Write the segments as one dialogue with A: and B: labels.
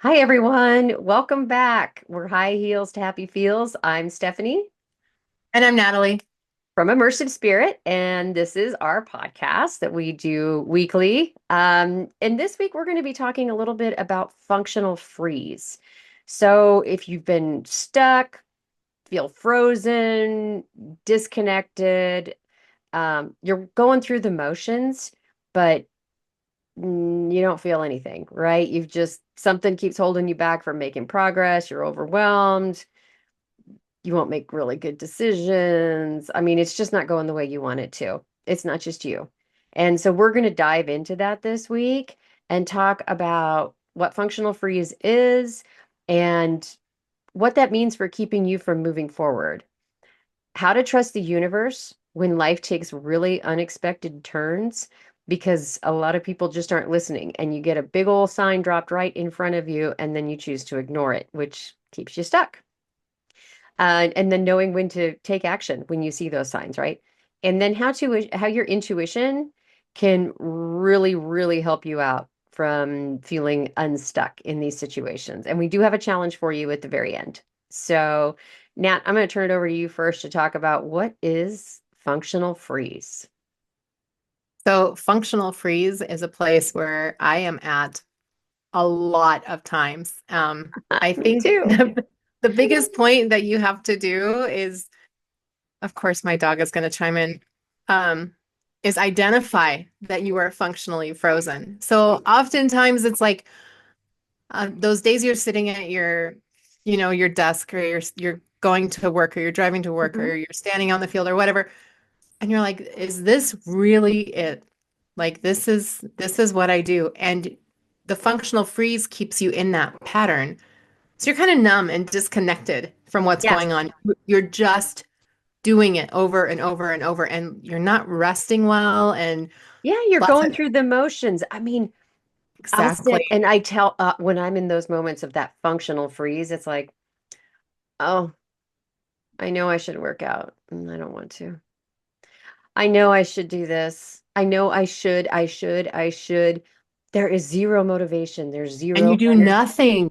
A: Hi, everyone. Welcome back. We're High Heels to Happy Feels. I'm Stephanie
B: And I'm Natalie.
A: from Immersive Spirit, and this is our podcast that we do weekly. And this week, we're going to be talking a little bit about functional freeze. So, if you've been stuck, feel frozen, disconnected, you're going through the motions, but you don't feel anything, right? You've just something keeps holding you back from making progress. You're overwhelmed. You won't make really good decisions. I mean, it's just not going the way you want it to. It's not just you. And so we're going to dive into that this week and talk about what functional freeze is and what that means for keeping you from moving forward. How to trust the universe when life takes really unexpected turns because a lot of people just aren't listening and you get a big old sign dropped right in front of you and then you choose to ignore it, which keeps you stuck. And then knowing when to take action when you see those signs, right? And then how your intuition can really, really help you out from feeling unstuck in these situations. And we do have a challenge for you at the very end. So, Nat, I'm going to turn it over to you first to talk about what is functional freeze.
B: So, functional freeze is a place where I am at a lot of times. I
A: Me
B: think
A: too.
B: the biggest point that you have to do is, of course, my dog is going to chime in, um, is identify that you are functionally frozen. So, oftentimes it's like those days you're sitting at your desk, or you're going to work, or you're driving to work,
A: Mhm.
B: or you're standing on the field, or whatever. And you're like, is this really it? Like this is what I do. And the functional freeze keeps you in that pattern. So you're kind of numb and disconnected from what's
A: Yes.
B: going on. You're just doing it over and over and over, and you're not resting well. And
A: Yeah, you're
B: lots
A: going
B: of
A: through the motions. I mean, I'll
B: exactly.
A: sit and I tell when I'm in those moments of that functional freeze, it's like, oh, I know I should work out, and I don't want to. I know I should do this. I know I should. There is zero motivation. There's
B: And you
A: zero
B: do
A: energy.
B: nothing.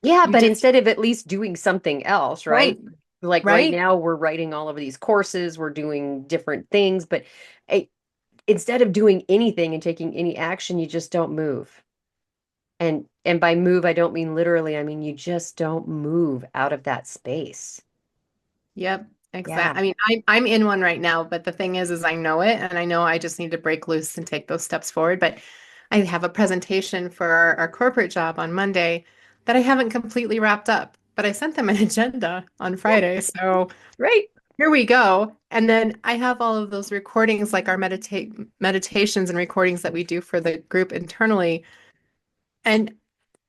A: Yeah,
B: You
A: but
B: just
A: instead of at least doing something else, right?
B: right,
A: Like right
B: right?
A: now, we're writing all of these courses, we're doing different things, but eh, instead of doing anything and taking any action, you just don't move. And by move, I don't mean literally. I mean you just don't move out of that space.
B: Yep,
A: Yeah.
B: exactly. I mean, I'm in one right now, but the thing is I know it, and I know I just need to break loose and take those steps forward. But I have a presentation for our corporate job on Monday that I haven't completely wrapped up, but I sent them an agenda on
A: Yeah.
B: Friday. So
A: Right.
B: here we go. And then I have all of those recordings, like our meditations and recordings that we do for the group internally. And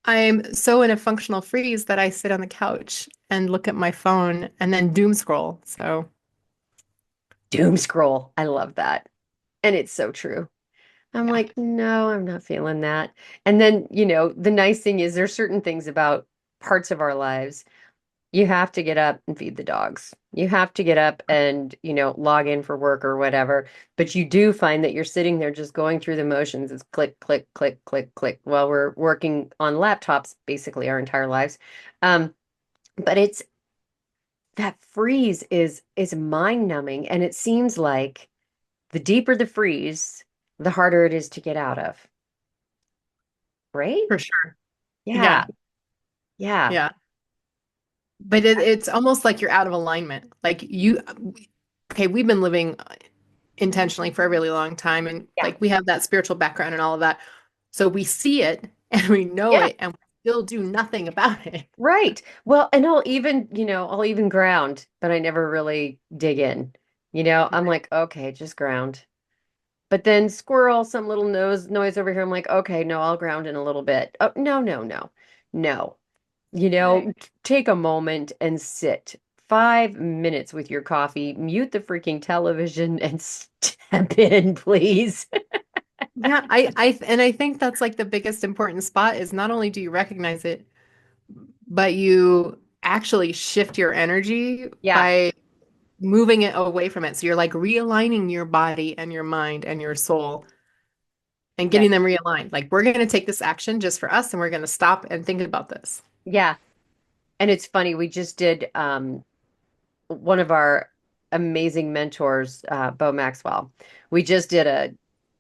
B: I'm so in a functional freeze that I sit on the couch and look at my phone and then doom scroll. So
A: Doom scroll. I love that. And it's so true. I'm
B: yeah.
A: like, no, I'm not feeling that. And then, the nice thing is there's certain things about parts of our lives. You have to get up and feed the dogs. You have to get up and, log in for work or whatever. But you do find that you're sitting there just going through the motions. It's click, click, click, click, click while we're working on laptops basically our entire lives. Um, but it's that freeze is mind numbing. And it seems like the deeper the freeze, the harder it is to get out of. Right?
B: For sure.
A: Yeah.
B: Yeah.
A: Yeah.
B: Yeah. But it's almost like you're out of alignment. Okay, we've been living intentionally for a really long time, and
A: Yeah.
B: like we have that spiritual background and all of that. So we see it and we know
A: Yeah.
B: it, and we still do nothing about it.
A: Right. Well, and I'll even ground, but I never really dig in. I'm like, okay, just ground. But then squirrel, some little noise over here. I'm like, okay, no, I'll ground in a little bit. Oh, no, no, no. No.
B: Right.
A: Take a moment and sit 5 minutes with your coffee, mute the freaking television and step in, please.
B: Yeah, I think that's like the biggest important spot is not only do you recognize it, but you actually shift your energy
A: Yeah.
B: by moving it away from it. So you're like realigning your body and your mind and your soul. and
A: Yeah.
B: getting them realigned. Like, we're going to take this action just for us and we're going to stop and think about this.
A: Yeah. And it's funny, we just did one of our amazing mentors, Bo Maxwell. We just did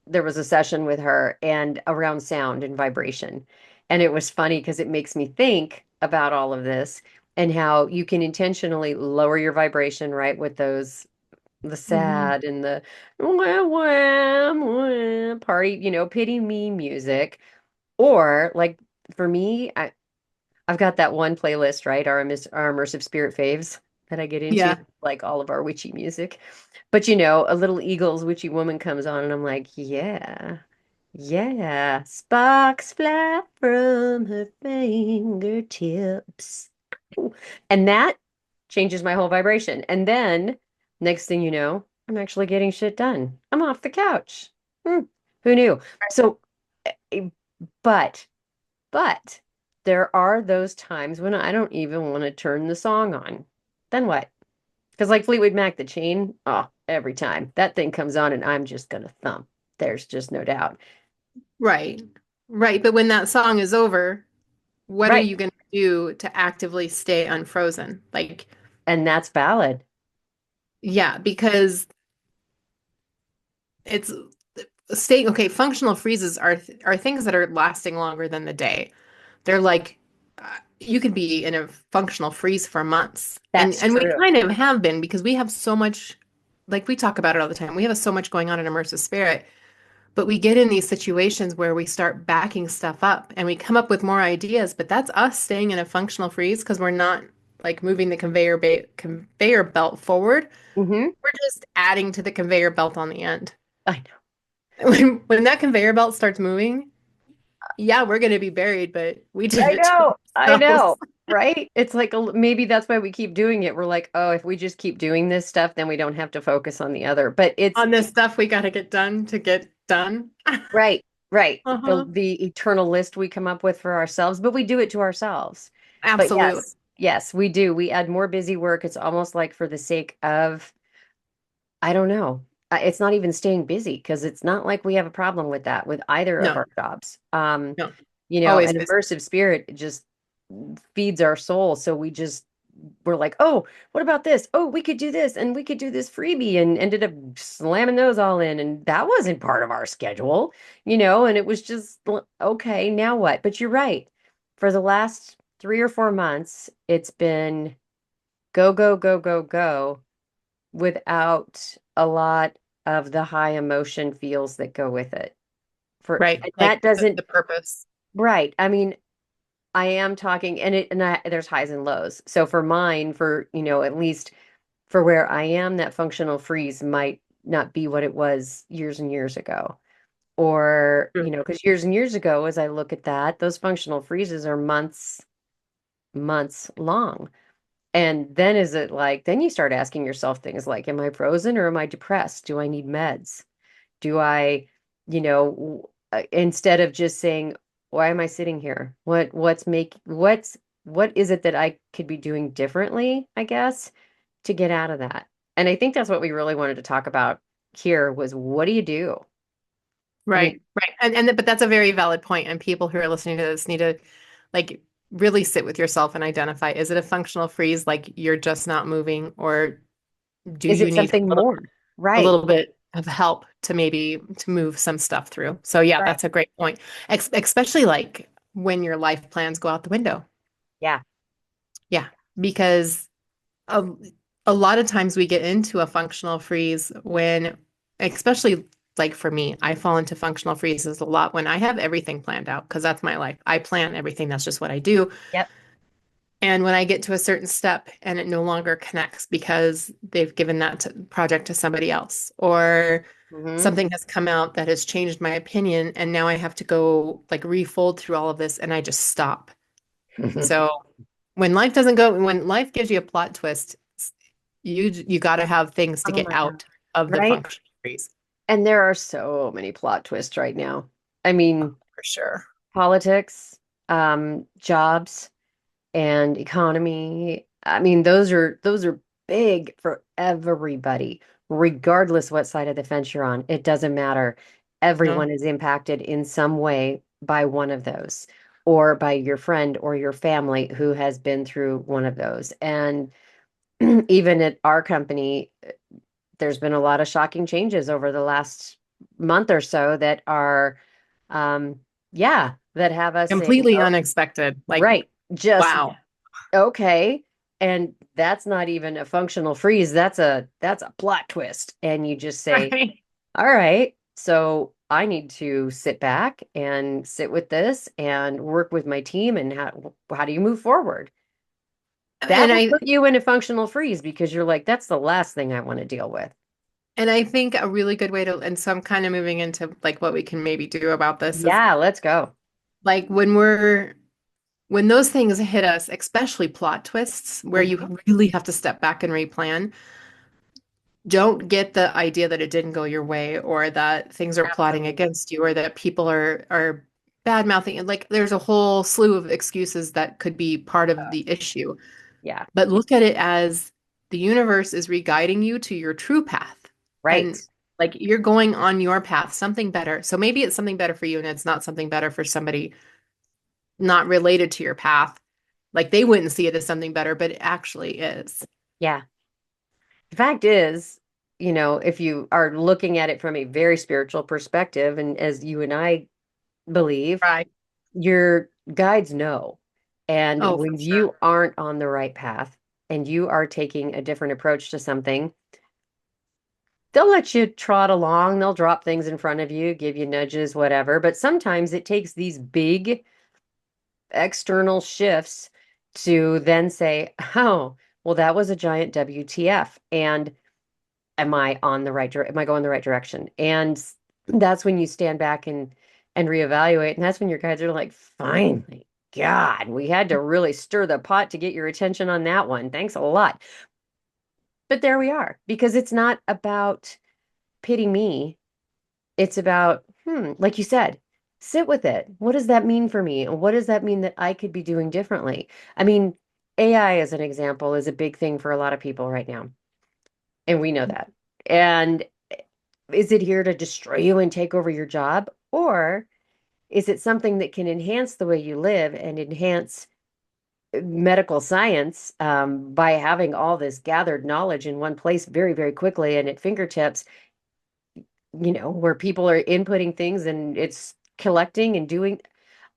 A: there was a session with her and around sound and vibration. And it was funny because it makes me think about all of this and how you can intentionally lower your vibration, right? With the
B: Mhm.
A: sad and the wah, wah, wah, party, pity me music. Or like for me, I've got that one playlist, right? Our immersive spirit faves that I get into,
B: Yeah.
A: like all of our witchy music. But a little Eagles witchy woman comes on and I'm like, yeah, yeah. Sparks fly from her fingertips. And that changes my whole vibration. And then next thing you know, I'm actually getting shit done. I'm off the couch. Hmm, who knew? So, eh, but but there are those times when I don't even want to turn the song on. Then what? Because like Fleetwood Mac, the chain, oh, every time that thing comes on and I'm just gonna thump. There's just no doubt.
B: Right. Right. But when that song is over, what are
A: Right.
B: you going to do to actively stay unfrozen? Like,
A: And that's valid.
B: yeah, because it's staying okay. Functional freezes are things that are lasting longer than the day. They're like you could be in a functional freeze for months.
A: That's
B: And we
A: true.
B: kind of have been because we have so much like we talk about it all the time. We have so much going on in immersive spirit, but we get in these situations where we start backing stuff up and we come up with more ideas, but that's us staying in a functional freeze because we're not like moving the conveyor belt forward.
A: Hmm.
B: We're just adding to the conveyor belt on the end.
A: I know.
B: When that conveyor belt starts moving, yeah, we're going to be buried, but we did
A: I
B: it to
A: know. I
B: ourselves.
A: know. Right? It's like maybe that's why we keep doing it. We're like, oh, if we just keep doing this stuff, then we don't have to focus on the other. But it's
B: On this stuff we got to get done to get done.
A: right, right. The
B: Uh-huh.
A: the eternal list we come up with for ourselves, but we do it to ourselves. But
B: Absolutely.
A: yes, yes, we do. We add more busy work. It's almost like for the sake of, I don't know. It's not even staying busy because it's not like we have a problem with that with either of
B: No,
A: our jobs.
B: no. Always
A: An
B: busy.
A: immersive spirit just feeds our soul. So we're like, oh, what about this? Oh, we could do this and we could do this freebie and ended up slamming those all in. And that wasn't part of our schedule, and it was just okay, now what? But you're right. For the last 3 or 4 months, it's been go, go, go, go, go without a lot of the high emotion feels that go with it.
B: Right.
A: And
B: Like
A: that doesn't
B: the purpose.
A: right. I mean, I am talking there's highs and lows. So for mine, for, at least for where I am, that functional freeze might not be what it was years and years ago. Or,
B: Mm.
A: because years and years ago, as I look at that, those functional freezes are months long. And then then you start asking yourself things like, am I frozen or am I depressed? Do I need meds? Do I, instead of just saying, why am I sitting here? What is it that I could be doing differently, I guess, to get out of that? And I think that's what we really wanted to talk about here was what do you do? I mean,
B: Right. Right. But that's a very valid point. And people who are listening to this need to like really sit with yourself and identify, is it a functional freeze? Like you're just not moving, or do
A: is
B: you
A: it
B: need
A: something more?
B: a
A: Right.
B: little bit of help to maybe to move some stuff through? So yeah,
A: Right.
B: that's a great point. Especially like when your life plans go out the window.
A: Yeah.
B: Yeah, because a, a lot of times we get into a functional freeze when, especially like for me, I fall into functional freezes a lot when I have everything planned out because that's my life. I plan everything. That's just what I do.
A: Yep.
B: And when I get to a certain step and it no longer connects because they've given that project to somebody else, or
A: Hmm.
B: something has come out that has changed my opinion, and now I have to go like refold through all of this and I just stop. So when life gives you a plot twist, you got to have things to
A: Oh
B: get
A: my God.
B: out of the
A: Right.
B: functional freeze
A: And there are so many plot twists right now. I mean,
B: for sure.
A: politics, jobs, and economy. I mean, those are big for everybody, regardless what side of the fence you're on. It doesn't matter.
B: No,
A: Everyone is impacted in some way by one of those, or by your friend or your family who has been through one of those. And even at our company, there's been a lot of shocking changes over the last month or so that are, um, yeah, that have us saying,
B: completely
A: oh,
B: unexpected. Like,
A: right, just
B: wow.
A: okay. And that's not even a functional freeze. That's a plot twist. And you just say,
B: Right.
A: all right, so I need to sit back and sit with this and work with my team and how do you move forward? That
B: And
A: will
B: I
A: put you in a functional freeze because you're like, that's the last thing I want to deal with.
B: and I think a really good way to, and so I'm kind of moving into like what we can maybe do about this is
A: Yeah, let's go.
B: like when those things hit us, especially plot twists where
A: Mhm.
B: you really have to step back and replan, don't get the idea that it didn't go your way or that things are plotting
A: Absolutely.
B: against you or that people are bad mouthing. And like there's a whole slew of excuses that could be part of the issue.
A: Yeah,
B: But look at it as the universe is re-guiding you to your true path.
A: right.
B: And like you're going on your path, something better. So maybe it's something better for you and it's not something better for somebody not related to your path. Like they wouldn't see it as something better, but it actually is.
A: Yeah. The fact is, if you are looking at it from a very spiritual perspective, and as you and I believe,
B: Right.
A: your guides know. And
B: Oh, for
A: when
B: sure.
A: you aren't on the right path and you are taking a different approach to something, they'll let you trot along. They'll drop things in front of you, give you nudges, whatever. But sometimes it takes these big external shifts to then say, oh, well, that was a giant WTF. And am I going the right direction? And that's when you stand back and reevaluate. And that's when your guides are like, finally, God, we had to really stir the pot to get your attention on that one. Thanks a lot. But there we are, because it's not about pity me. It's about, like you said, sit with it. What does that mean for me? And what does that mean that I could be doing differently? I mean, AI, as an example, is a big thing for a lot of people right now. And we know that. And is it here to destroy you and take over your job? Or is it something that can enhance the way you live and enhance medical science by having all this gathered knowledge in one place very, very quickly and at fingertips, where people are inputting things and it's collecting and doing.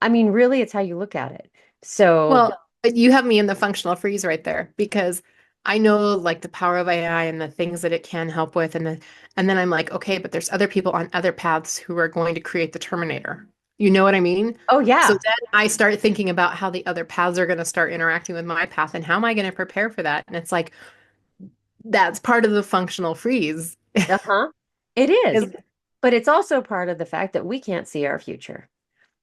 A: I mean, really, it's how you look at it. So,
B: Well, you have me in the functional freeze right there because I know like the power of AI and the things that it can help with and then I'm like, okay, but there's other people on other paths who are going to create the Terminator. You know what I mean?
A: oh,
B: So
A: yeah.
B: then I start thinking about how the other paths are going to start interacting with my path and how am I going to prepare for that? And it's like that's part of the functional freeze
A: Uh-huh. It is.
B: is
A: But it's also part of the fact that we can't see our future.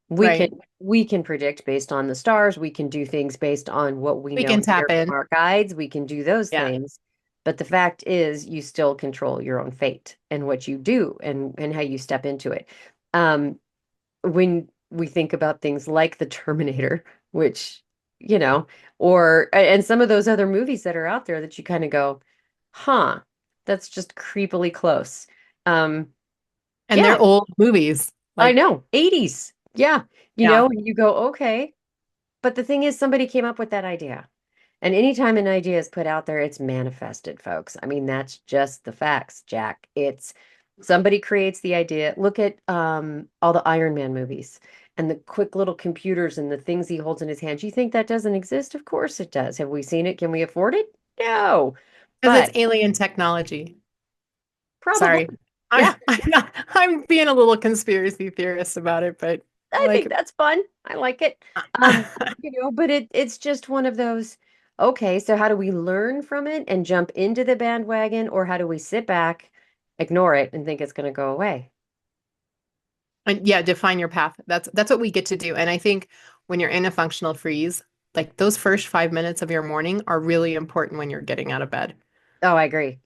A: We can
B: right.
A: we can predict based on the stars. We can do things based on what we
B: We
A: know
B: can
A: and hear
B: tap
A: from
B: in.
A: our guides. We can do those
B: Yeah.
A: things. But the fact is, you still control your own fate and what you do and how you step into it. Um, when we think about things like the Terminator, which, you know, and some of those other movies that are out there that you kind of go, huh, that's just creepily close. Um,
B: And
A: yeah,
B: they're old movies.
A: I
B: Like,
A: know, 80s. Yeah,
B: yeah.
A: and you go, okay. But the thing is, somebody came up with that idea. And anytime an idea is put out there, it's manifested, folks. I mean, that's just the facts, Jack. It's somebody creates the idea. Look at all the Iron Man movies and the quick little computers and the things he holds in his hands. You think that doesn't exist? Of course it does. Have we seen it? Can we afford it? No.
B: Because it's
A: But
B: alien technology.
A: probably,
B: Sorry.
A: yeah,
B: I'm being a little conspiracy theorist about it, but
A: I
B: like
A: think that's fun. I like it. But it's just one of those, okay, so how do we learn from it and jump into the bandwagon, or how do we sit back, ignore it, and think it's going to go away?
B: and yeah, define your path. That's what we get to do. And I think when you're in a functional freeze, like those first 5 minutes of your morning are really important when you're getting out of bed
A: Oh, I agree. I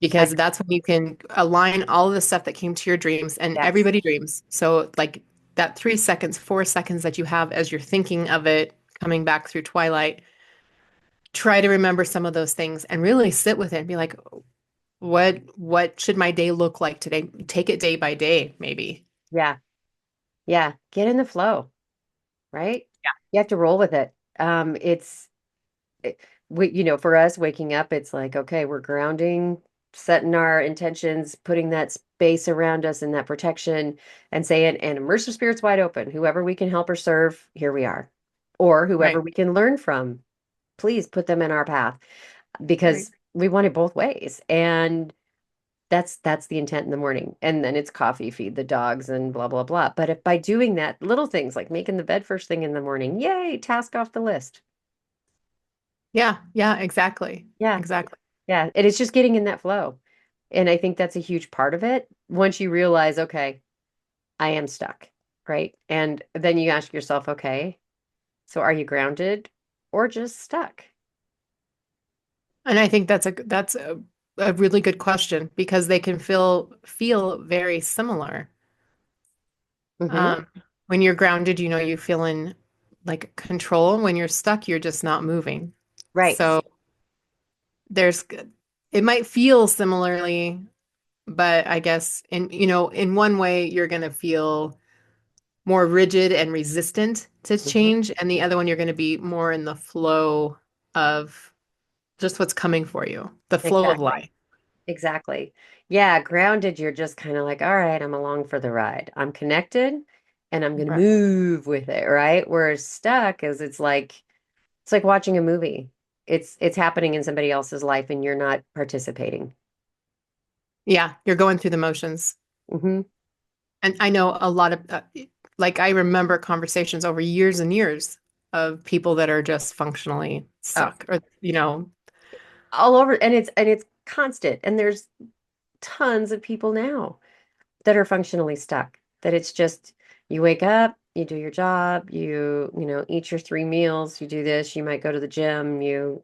B: because that's when you can align all of the stuff that came to your dreams and
A: Yes.
B: everybody dreams. So like that 3 seconds, 4 seconds that you have as you're thinking of it coming back through twilight, try to remember some of those things and really sit with it and be like, what should my day look like today? Take it day by day, maybe.
A: Yeah. Yeah. Get in the flow, right?
B: Yeah.
A: You have to roll with it. It's it, for us waking up, it's like, okay, we're grounding, setting our intentions, putting that space around us and that protection and saying, and immersive spirit's wide open. Whoever we can help or serve, here we are. Or whoever
B: Right.
A: we can learn from, please put them in our path
B: Right.
A: because we want it both ways. And that's the intent in the morning. And then it's coffee, feed the dogs and blah, blah, blah. But if by doing that, little things like making the bed first thing in the morning, yay, task off the list.
B: Yeah. Yeah, exactly.
A: Yeah.
B: Exactly.
A: Yeah, and it's just getting in that flow. And I think that's a huge part of it. Once you realize, okay, I am stuck, right? And then you ask yourself, okay, so are you grounded or just stuck?
B: And I think a really good question because they can feel very similar.
A: Hmm.
B: Um, when you're grounded, you feel in like control. When you're stuck, you're just not moving.
A: Right.
B: So there's it might feel similarly, but I guess in one way you're going to feel more rigid and resistant to
A: Hmm.
B: change, and the other one you're going to be more in the flow of just what's coming for you, the flow of
A: Exactly.
B: life.
A: Exactly. Yeah, grounded, you're just kind of like, all right, I'm along for the ride. I'm connected and I'm going to
B: Right.
A: move with it, right? Whereas stuck is it's like watching a movie. It's happening in somebody else's life and you're not participating.
B: Yeah, you're going through the motions.
A: Hmm.
B: And I know a lot of, like, I remember conversations over years and years of people that are just functionally
A: Oh,
B: stuck or.
A: all over and it's constant and there's tons of people now that are functionally stuck that it's just you wake up, you do your job, you eat your 3 meals, you do this, you might go to the gym, you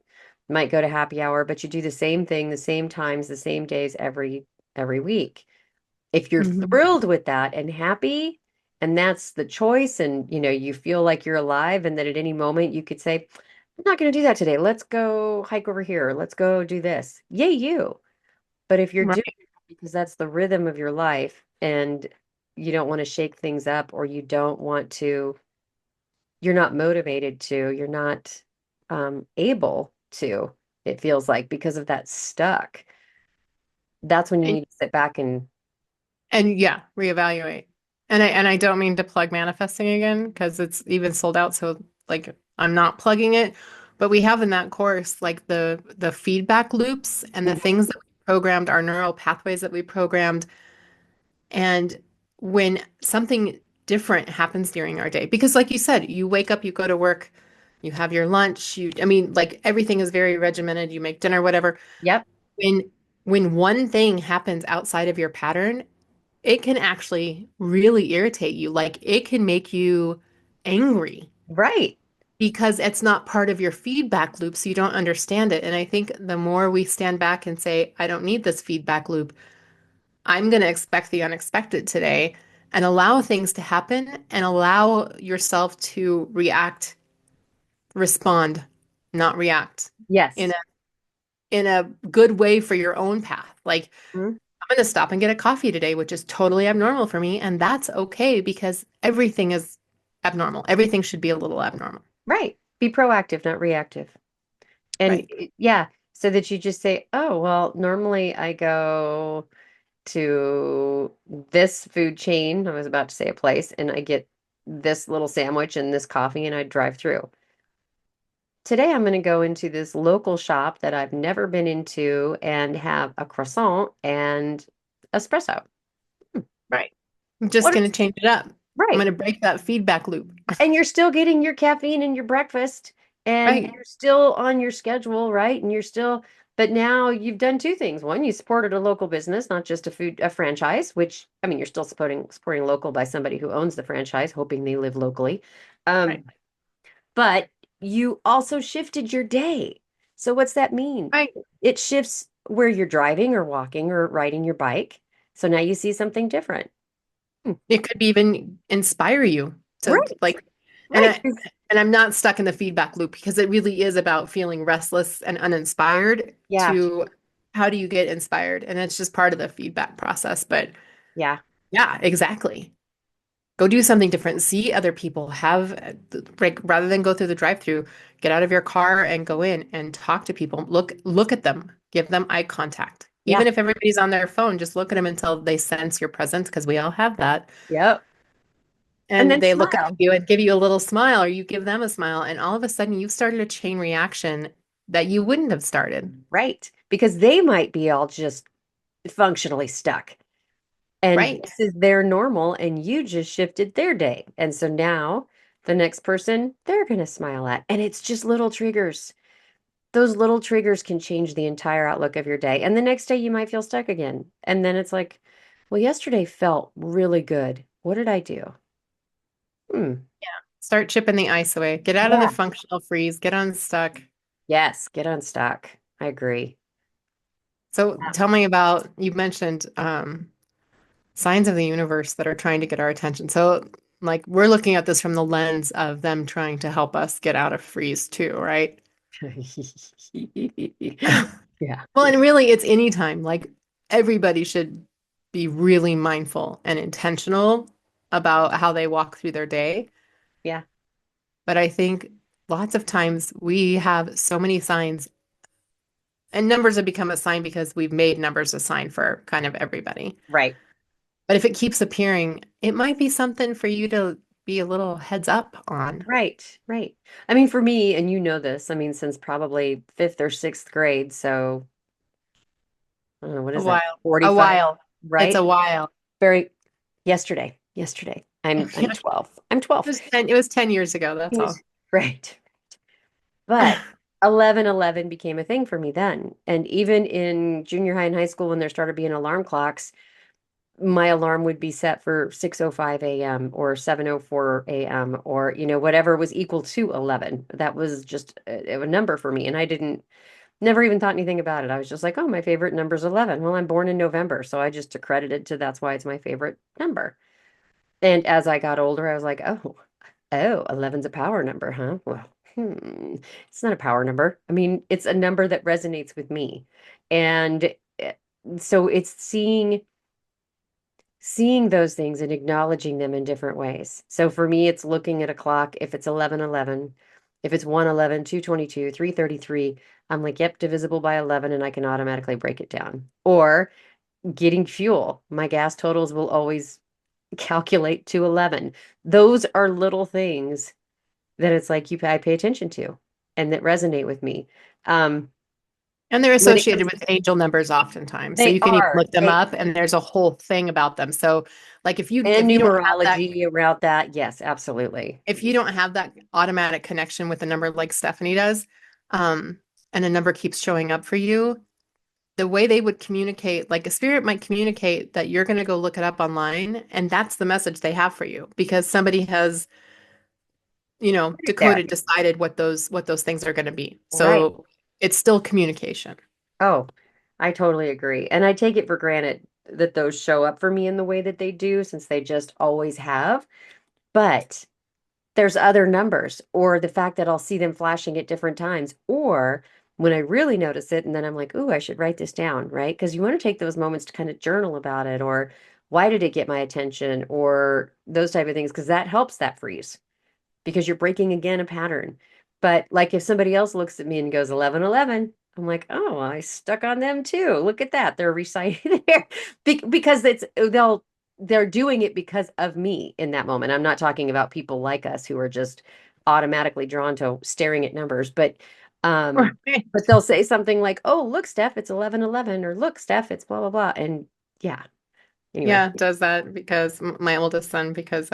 A: might go to happy hour, but you do the same thing the same times the same days every week. If you're
B: Mhm.
A: thrilled with that and happy and that's the choice and you feel like you're alive and that at any moment you could say, I'm not going to do that today, let's go hike over here, let's go do this, yay you. But if you're doing
B: Right.
A: it because that's the rhythm of your life and you don't want to shake things up or you don't want to, you're not motivated to, you're not able to, it feels like because of that stuck, that's when you
B: And,
A: need to sit back and
B: and yeah, reevaluate. And I don't mean to plug manifesting again because it's even sold out. So like I'm not plugging it, but we have in that course like the feedback loops and the
A: Mhm.
B: things that we programmed, our neural pathways that we programmed. And when something different happens during our day, because like you said, you wake up, you go to work, you have your lunch, I mean, like everything is very regimented, you make dinner, whatever.
A: Yep.
B: When when one thing happens outside of your pattern, it can actually really irritate you. Like it can make you angry
A: Right.
B: because it's not part of your feedback loop, so you don't understand it. And I think the more we stand back and say, I don't need this feedback loop, I'm going to expect the unexpected today and allow things to happen and allow yourself to respond, not react in
A: Yes.
B: a in a good way for your own path. Like
A: Mhm.
B: I'm going to stop and get a coffee today, which is totally abnormal for me, and that's okay because everything is abnormal. Everything should be a little abnormal.
A: Right. Be proactive, not reactive. And
B: Right.
A: yeah, so that you just say, oh, well, normally I go to this food chain. I was about to say a place, and I get this little sandwich and this coffee, and I drive through. Today, I'm going to go into this local shop that I've never been into and have a croissant and espresso. Hmm.
B: Right. I'm just
A: What
B: going to
A: is
B: change it up. I'm
A: right?
B: going to break that feedback loop.
A: And you're still getting your caffeine and your breakfast, and
B: Right.
A: you're still on your schedule, right? And you're still, but now you've done two things. One, you supported a local business, not just a franchise, which I mean, you're still supporting local by somebody who owns the franchise, hoping they live locally.
B: Right.
A: Um, but you also shifted your day. So what's that mean?
B: Right.
A: It shifts where you're driving or walking or riding your bike. So now you see something different. Hmm.
B: It could even inspire you to
A: Right,
B: like, and
A: right.
B: I and I'm not stuck in the feedback loop because it really is about feeling restless and uninspired
A: Yeah.
B: to how do you get inspired? And it's just part of the feedback process. But
A: Yeah.
B: yeah, exactly. Go do something different. See other people have, like, rather than go through the drive-through, get out of your car and go in and talk to people. Look at them. Give them eye contact.
A: Yeah.
B: Even if everybody's on their phone, just look at them until they sense your presence, because we all have that.
A: Yep. And
B: And
A: then
B: they look up at
A: smile.
B: you and give you a little smile, or you give them a smile, and all of a sudden you've started a chain reaction that you wouldn't have started.
A: Right. Because they might be all just functionally stuck. And
B: Right.
A: this is their normal, and you just shifted their day. And so now the next person they're going to smile at. And it's just little triggers. Those little triggers can change the entire outlook of your day. And the next day you might feel stuck again. And then it's like, well, yesterday felt really good. What did I do? Hmm.
B: Start chipping the ice away. Get out of the
A: Yeah.
B: functional freeze. Get unstuck.
A: Yes, get unstuck. I agree.
B: So tell me about, you mentioned signs of the universe that are trying to get our attention. So, like, we're looking at this from the lens of them trying to help us get out of freeze too, right?
A: Yeah.
B: Well, and really, it's anytime. Like, everybody should be really mindful and intentional about how they walk through their day.
A: Yeah.
B: But I think lots of times we have so many signs, and numbers have become a sign because we've made numbers a sign for kind of everybody.
A: Right.
B: But if it keeps appearing, it might be something for you to be a little heads up on.
A: Right. Right. I mean, for me, and you know this, I mean, since probably fifth or sixth grade. So, I don't know, what
B: A
A: is that?
B: while. A
A: 45,
B: while. It's a
A: right?
B: while.
A: Very yesterday. Yesterday. I'm
B: It
A: 12. I'm 12.
B: was 10 years ago, that's all.
A: Yes. Right. But 11:11 became a thing for me then. And even in junior high and high school, when there started being alarm clocks, my alarm would be set for 6:05 a.m. or 7:04 a.m. or, whatever was equal to 11. That was just a number for me. And I didn't, never even thought anything about it. I was just like, oh, my favorite number is 11. Well, I'm born in November. So I just accredited to that's why it's my favorite number. And as I got older, I was like, oh, 11's a power number, huh? Well, it's not a power number. I mean, it's a number that resonates with me. And so it's seeing those things and acknowledging them in different ways. So for me, it's looking at a clock. If it's 11:11, if it's 1:11, 2:22, 3:33, I'm like, yep, divisible by 11, and I can automatically break it down. Or getting fuel. My gas totals will always calculate to 11. Those are little things that it's like I pay attention to and that resonate with me. Um,
B: And they're
A: when it
B: associated
A: comes
B: with angel numbers oftentimes. So
A: they
B: you can even
A: are
B: look them
A: they
B: up and there's a whole thing about them. So, like,
A: and
B: if you don't have that,
A: numerology around that. Yes, absolutely.
B: if you don't have that automatic connection with a number like Stephanie does, um, and a number keeps showing up for you, the way they would communicate, like a spirit might communicate that you're going to go look it up online, and that's the message they have for you because somebody has,
A: Right there.
B: decoded, decided what those things are going to be.
A: Right.
B: So it's still communication.
A: Oh, I totally agree. And I take it for granted that those show up for me in the way that they do since they just always have. But there's other numbers, or the fact that I'll see them flashing at different times, or when I really notice it, and then I'm like, ooh, I should write this down, right? Because you want to take those moments to kind of journal about it, or why did it get my attention, or those type of things, because that helps that freeze because you're breaking again a pattern. But like if somebody else looks at me and goes 11:11, I'm like, oh, I stuck on them too. Look at that. They're reciting there because they're doing it because of me in that moment. I'm not talking about people like us who are just automatically drawn to staring at numbers, um
B: Right.
A: but they'll say something like, "Oh, look, Steph, it's 11:11," or "Look, Steph, it's blah blah blah." And yeah, anyway.
B: Yeah, does that because my oldest son, because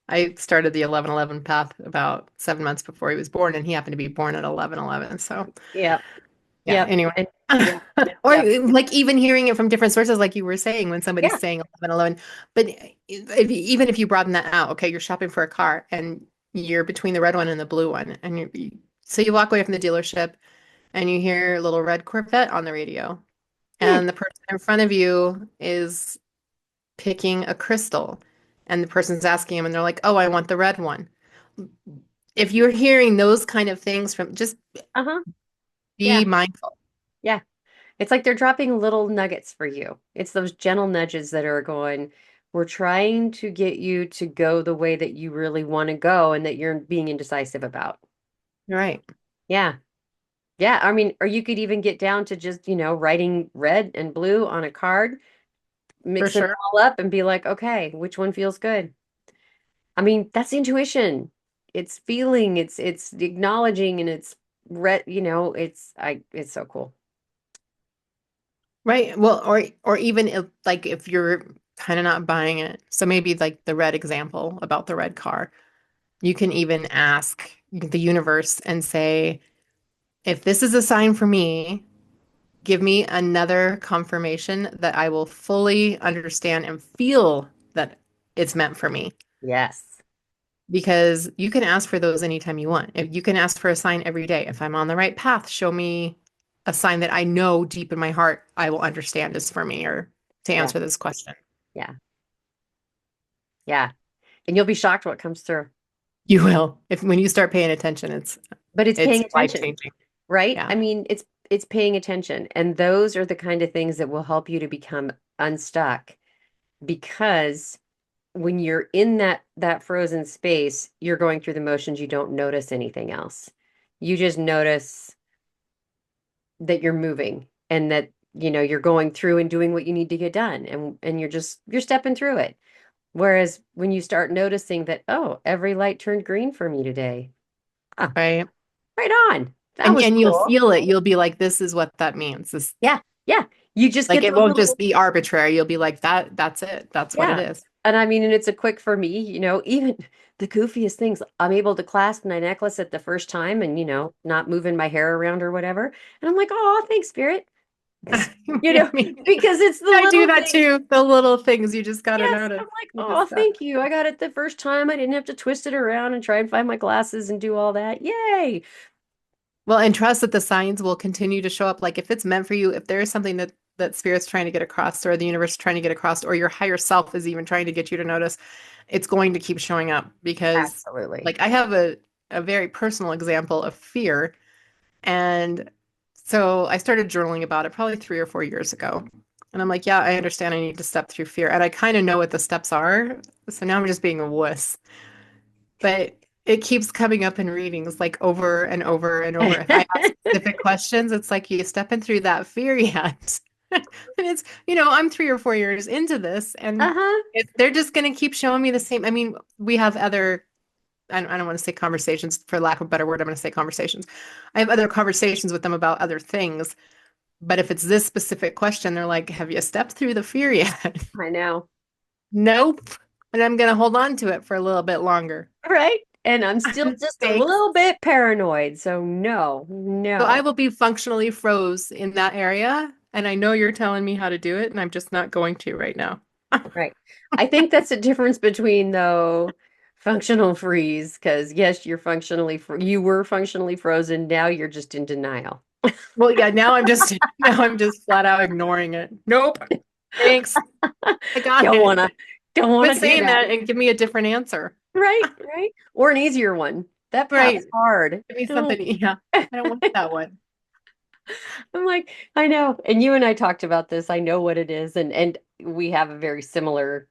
B: I started the 11/11 path about 7 months before he was born, and he happened to be born at 11/11. So
A: Yeah.
B: yeah,
A: Yep.
B: anyway.
A: And yeah. Yep.
B: Or
A: Yep.
B: like even hearing it from different sources, like you were saying, when
A: Yeah.
B: somebody's saying 11/11. But even if you broaden that out, okay, you're shopping for a car and you're between the red one and the blue one, and so you walk away from the dealership and you hear a little red Corvette on the radio,
A: Hmm.
B: and the person in front of you is picking a crystal, and the person's asking him, and they're like, "Oh, I want the red one." If you're hearing those kind of things from, just
A: Uh-huh.
B: be
A: Yeah.
B: mindful.
A: Yeah. It's like they're dropping little nuggets for you. It's those gentle nudges that are going, we're trying to get you to go the way that you really want to go and that you're being indecisive about.
B: You're right.
A: Yeah. Yeah. I mean, or you could even get down to just, writing red and blue on a card,
B: For
A: mixing them
B: sure.
A: all up and be like, okay, which one feels good? I mean, that's intuition. It's feeling, it's acknowledging and it's it's so cool.
B: Right. Well, or even if you're kind of not buying it. So maybe like the red example about the red car. You can even ask the universe and say, if this is a sign for me, give me another confirmation that I will fully understand and feel that it's meant for me.
A: Yes.
B: Because you can ask for those anytime you want. If you can ask for a sign every day. If I'm on the right path, show me a sign that I know deep in my heart I will understand is for me or to
A: Yeah.
B: answer this question.
A: Yeah. Yeah. And you'll be shocked what comes through.
B: You will. If when you start paying attention,
A: But it's
B: it's
A: paying attention,
B: life-changing.
A: right?
B: Yeah.
A: I mean, it's paying attention. And those are the kind of things that will help you to become unstuck because when you're in that frozen space, you're going through the motions, you don't notice anything else. You just notice that you're moving and that, you're going through and doing what you need to get done and you're stepping through it. Whereas when you start noticing that, oh, every light turned green for me today. Ah,
B: Right.
A: right on. That
B: And
A: was
B: and you'll
A: cool.
B: feel it. You'll be like, this is what that means. This
A: Yeah. Yeah. You just
B: like
A: get
B: it
A: those
B: won't just
A: little,
B: be arbitrary. You'll be like, that's it. That's what it
A: yeah.
B: is.
A: And I mean, and it's a quick for me, even the goofiest things. I'm able to clasp my necklace at the first time and, not moving my hair around or whatever. And I'm like, oh, thanks, Spirit. You know, because it's the
B: I do
A: little
B: that
A: things.
B: too. The little things you just gotta
A: Yes.
B: notice.
A: I'm like,
B: You
A: oh,
B: just got
A: thank you. I got it the first time. I didn't have to twist it around and try and find my glasses and do all that. Yay.
B: well, and trust that the signs will continue to show up. Like if it's meant for you, if there is something that spirit's trying to get across, or the universe is trying to get across, or your higher self is even trying to get you to notice, it's going to keep showing up because,
A: Absolutely.
B: like, I have a very personal example of fear, and so I started journaling about it probably 3 or 4 years ago. And I'm like, yeah, I understand I need to step through fear. And I kind of know what the steps are. So now I'm just being a wuss. But it keeps coming up in readings like over and over and over. If I ask specific questions, it's like you stepping through that fear yet. And I'm 3 or 4 years into this, and
A: Uh-huh.
B: they're just going to keep showing me the same. I mean, we have other, I don't want to say conversations for lack of a better word. I'm going to say conversations. I have other conversations with them about other things. But if it's this specific question, they're like, have you stepped through the fear yet?
A: I know.
B: Nope. And I'm going to hold on to it for a little bit longer.
A: Right. And I'm still just a
B: Thanks.
A: little bit paranoid. So no,
B: So I
A: no.
B: will be functionally froze in that area. And I know you're telling me how to do it, and I'm just not going to right now.
A: Right. I think that's the difference between though functional freeze, because yes, you were functionally frozen. Now you're just in denial.
B: Well, yeah, now I'm just flat out ignoring it. Nope. Thanks. I got
A: Don't
B: it.
A: wanna, don't
B: Quit
A: wanna do
B: saying
A: that.
B: that and give me a different answer.
A: Right, right. Or an easier one. That
B: Right.
A: path's hard.
B: Give me
A: No.
B: something. Yeah. I don't want that one.
A: I'm like, I know. And you and I talked about this. I know what it is. And we have a very similar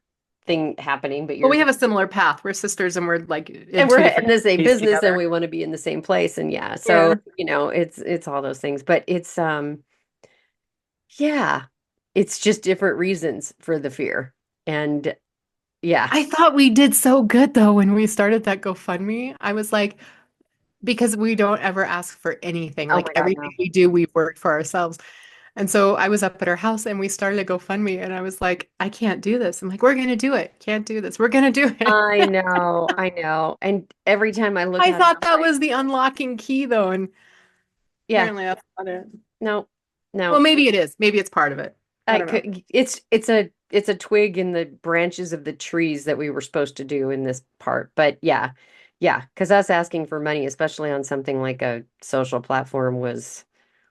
A: thing happening, but
B: But we
A: yours,
B: have a similar path. We're sisters and we're like in
A: and we're
B: two
A: in
B: different
A: the same
B: cities
A: business and
B: together.
A: we want to be in the same place. And yeah, so
B: Yeah.
A: it's all those things. But yeah, it's just different reasons for the fear. And yeah.
B: I thought we did so good though when we started that GoFundMe. I was like, because we don't ever ask for anything.
A: Oh
B: Like
A: my God,
B: everything
A: no.
B: we do, we've worked for ourselves. And so I was up at her house and we started a GoFundMe and I was like, I can't do this. I'm like, we're gonna do it. Can't do this. We're gonna do it.
A: I know, I know. And every time I look
B: I
A: at it,
B: thought
A: I'm
B: that
A: like,
B: was the unlocking key though, and
A: yeah,
B: apparently that's not it.
A: no,
B: Well,
A: no.
B: maybe it is. Maybe it's part of it. I
A: I
B: don't know.
A: could it's a twig in the branches of the trees that we were supposed to do in this part. But yeah. Yeah, because us asking for money, especially on something like a social platform, was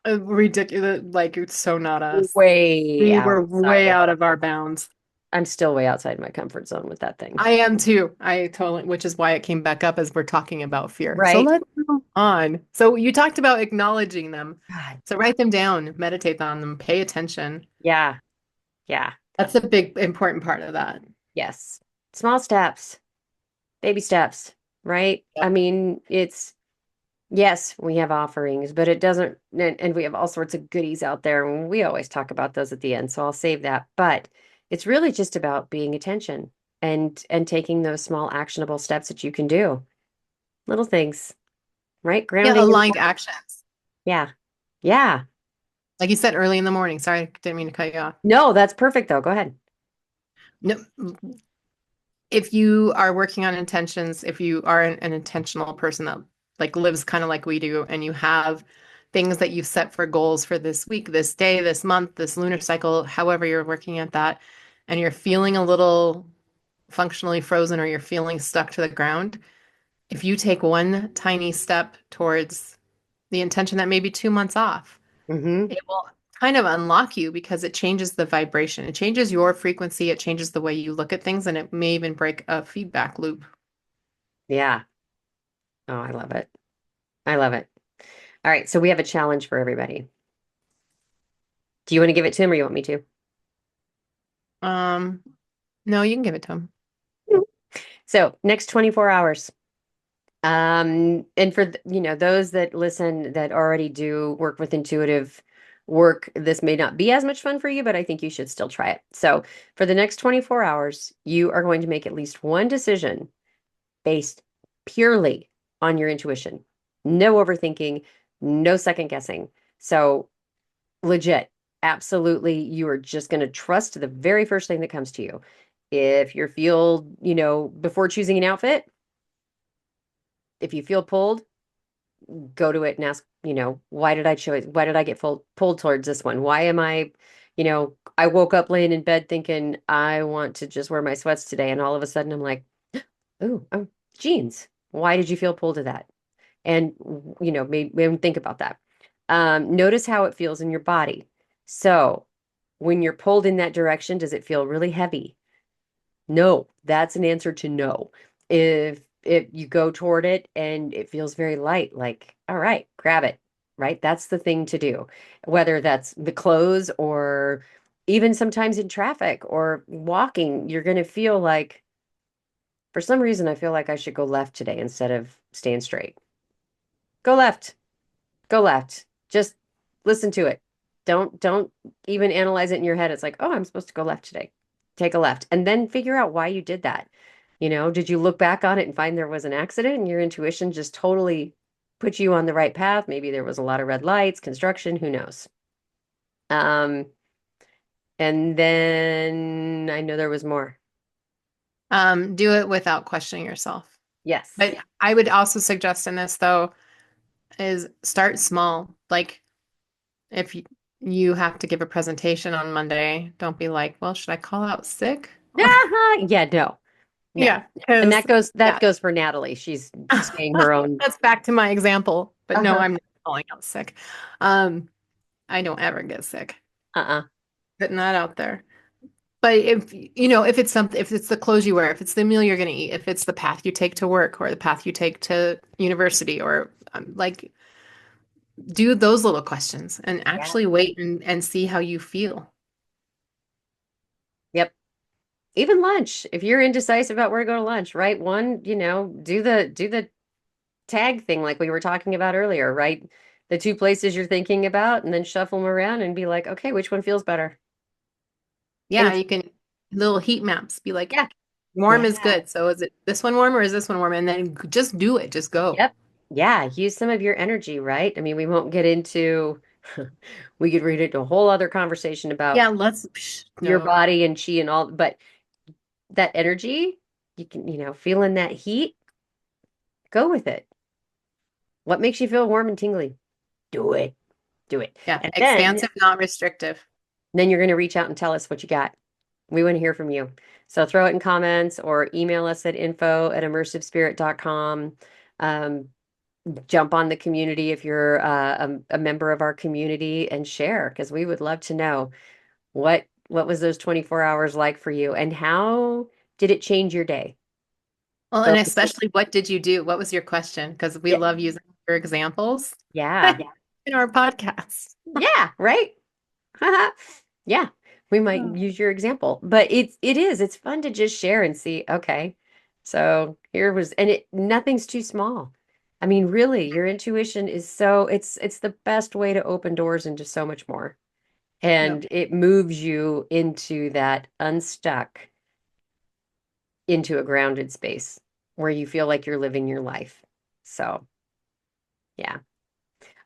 B: Ridiculous. Like it's so not us.
A: way
B: We were
A: outside
B: way
A: of
B: out
A: our
B: of our bounds.
A: I'm still way outside my comfort zone with that thing.
B: I am too. I totally, which is why it came back up as we're talking about fear. So
A: Right?
B: let's move on. So you talked about acknowledging them.
A: God.
B: So write them down, meditate on them, pay attention.
A: Yeah. Yeah.
B: That's a big, important part of that.
A: Yes. Small steps, baby steps, right? I
B: Yep.
A: mean, it's yes, we have offerings, but it doesn't, and we have all sorts of goodies out there. And we always talk about those at the end, so I'll save that. But it's really just about being attention and taking those small actionable steps that you can do. Little things, right?
B: Yeah,
A: Grounding.
B: aligned actions.
A: Yeah. Yeah.
B: Like you said early in the morning. Sorry, didn't mean to cut you off.
A: No, that's perfect though. Go ahead.
B: No, if you are working on intentions, if you are an intentional person that like lives kind of like we do, and you have things that you've set for goals for this week, this day, this month, this lunar cycle, however you're working at that, and you're feeling a little functionally frozen or you're feeling stuck to the ground, if you take one tiny step towards the intention that may be 2 months off,
A: Hmm.
B: it will kind of unlock you because it changes the vibration. It changes your frequency. It changes the way you look at things, and it may even break a feedback loop.
A: Yeah. Oh, I love it. I love it. All right. So we have a challenge for everybody. Do you want to give it to him or you want me to?
B: Um, no, you can give it to him.
A: So next 24 hours. And for those that listen that already do work with intuitive work, this may not be as much fun for you, but I think you should still try it. So for the next 24 hours, you are going to make at least one decision based purely on your intuition. No overthinking, no second guessing. So legit, absolutely, you are just going to trust the very first thing that comes to you. If you feel, before choosing an outfit, if you feel pulled, go to it and ask, why did I choose? Why did I get pulled towards this one? Why am I, I woke up laying in bed thinking I want to just wear my sweats today, and all of a sudden I'm like, ooh, jeans. Why did you feel pulled to that? And maybe think about that. Notice how it feels in your body. So when you're pulled in that direction, does it feel really heavy? No, that's an answer to no. If you go toward it and it feels very light, like, all right, grab it, right? That's the thing to do. Whether that's the clothes or even sometimes in traffic or walking, you're going to feel like, for some reason, I feel like I should go left today instead of staying straight. Go left. Go left. Just listen to it. Don't even analyze it in your head. It's like, oh, I'm supposed to go left today. Take a left. And then figure out why you did that. Did you look back on it and find there was an accident and your intuition just totally put you on the right path? Maybe there was a lot of red lights, construction, who knows? Um, and then I know there was more.
B: Do it without questioning yourself.
A: Yes.
B: But I would also suggest in this though is start small. Like if you have to give a presentation on Monday, don't be like, well, should I call out sick?
A: Yeah, no. No.
B: Yeah,
A: And
B: because
A: that
B: yeah,
A: goes for Natalie. She's saying her own.
B: that's back to my example. But no,
A: Uh-huh.
B: I'm not calling out sick. Um, I don't ever get sick.
A: Uh-uh.
B: Putting that out there. But if it's something, if it's the clothes you wear, if it's the meal you're going to eat, if it's the path you take to work or the path you take to university, or like do those little questions and
A: Yeah.
B: actually wait and see how you feel.
A: Yep. Even lunch. If you're indecisive about where to go to lunch, right? One, do the tag thing like we were talking about earlier, right? The two places you're thinking about and then shuffle them around and be like, okay, which one feels better?
B: Yeah,
A: And
B: you can little heat maps be like,
A: yeah.
B: warm
A: Yeah.
B: is good. So is it this one warm or is this one warm? And then just do it. Just go.
A: Yep. Yeah. Use some of your energy, right? I mean, we won't get into we could read into a whole other conversation about
B: Yeah,
A: your
B: no.
A: body and chi and all, but that energy, you can, feeling that heat, go with it. What makes you feel warm and tingly? Do it. Do it.
B: Yeah,
A: And then
B: expansive, not restrictive.
A: you're going to reach out and tell us what you got. We want to hear from you. So throw it in comments or email us at info@immersivespirit.com. Um, jump on the community if you're a member of our community and share because we would love to know what What was those 24 hours like for you? And how did it change your day?
B: Well, and
A: Both.
B: especially what did you do? What was your question? Because we
A: Yeah.
B: love using your examples
A: Yeah.
B: in our podcast.
A: Yeah, right? Yeah. We might
B: Oh.
A: use your example. But it's fun to just share and see, okay. So here was and it nothing's too small. I mean, really, your intuition is so it's the best way to open doors into so much more.
B: Yep,
A: And it moves you into that unstuck into a grounded space where you feel like you're living your life. So, yeah.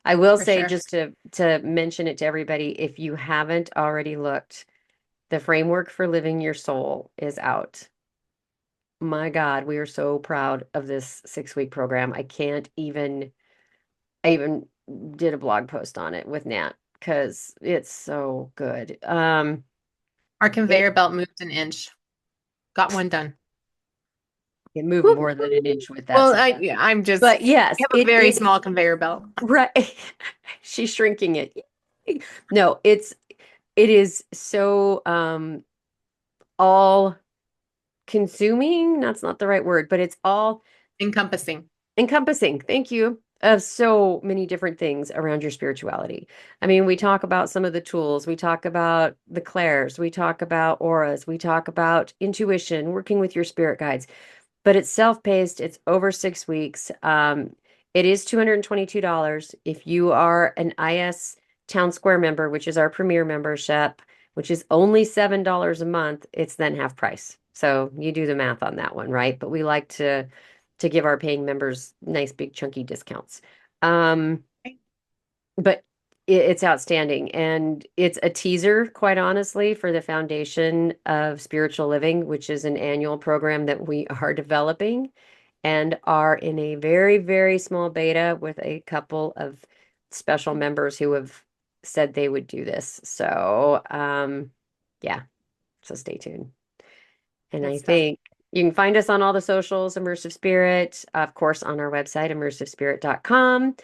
A: I will
B: for
A: say
B: sure.
A: just to mention it to everybody, if you haven't already looked, the framework for living your soul is out. My God, we are so proud of this 6-week program. I even did a blog post on it with Nat because it's so good.
B: Our
A: It,
B: conveyor belt moved an inch. Got one done.
A: it moved
B: Whoop.
A: more than an inch with that
B: Well,
A: stuff.
B: yeah, I'm just,
A: But
B: we
A: yes,
B: have a very small conveyor belt.
A: right. She's shrinking it. No, it is so all consuming. That's not the right word, but it's all
B: Encompassing.
A: encompassing. Thank you. Of so many different things around your spirituality. I mean, we talk about some of the tools, we talk about the clairs, we talk about auras, we talk about intuition, working with your spirit guides, but it's self-paced. It's over 6 weeks. It is $222 if you are an IS Town Square member, which is our premier membership, which is only $7 a month. It's then half price. So you do the math on that one, right? But we like to give our paying members nice big chunky discounts. Um, but it's outstanding. And it's a teaser, quite honestly, for the Foundation of Spiritual Living, which is an annual program that we are developing and are in a very, very small beta with a couple of special members who have said they would do this. So, yeah, so stay tuned. And
B: Good
A: I
B: stuff.
A: think you can find us on all the socials, Immersive Spirit, of course, on our website, immersivespirit.com.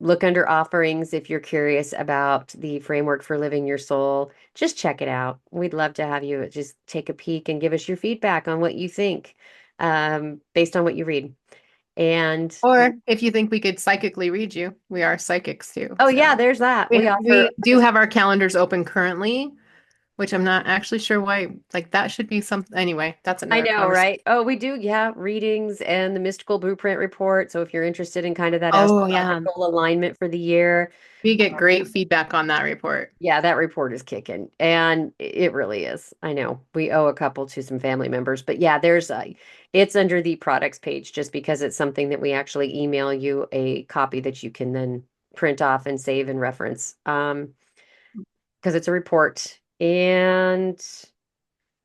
A: Look under offerings if you're curious about the framework for living your soul. Just check it out. We'd love to have you just take a peek and give us your feedback on what you think based on what you read. And
B: Or if you think we could psychically read you, we are psychics too.
A: oh, yeah,
B: So
A: there's that. We offer,
B: we do have our calendars open currently, which I'm not actually sure why. Like that should be something. Anyway, that's
A: I
B: another
A: know,
B: conversation.
A: right? Oh, we do, yeah, readings and the mystical blueprint report. So if you're interested in kind of that
B: Oh yeah,
A: astrological alignment for the year,
B: we get great feedback on that report.
A: yeah, that report is kicking. And it really is. I know we owe a couple to some family members, but yeah, it's under the products page just because it's something that we actually email you a copy that you can then print off and save and reference. Because it's a report. And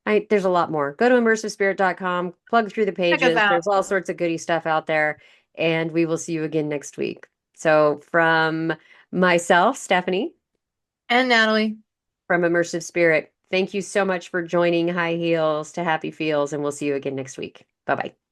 A: there's a lot more. Go to immersivespirit.com, plug through the
B: Check us
A: pages.
B: out.
A: There's all sorts of goody stuff out there, and we will see you again next week. So, from myself, Stephanie,
B: And Natalie.
A: from Immersive Spirit, thank you so much for joining High Heels to Happy Feels, and we'll see you again next week. Bye bye.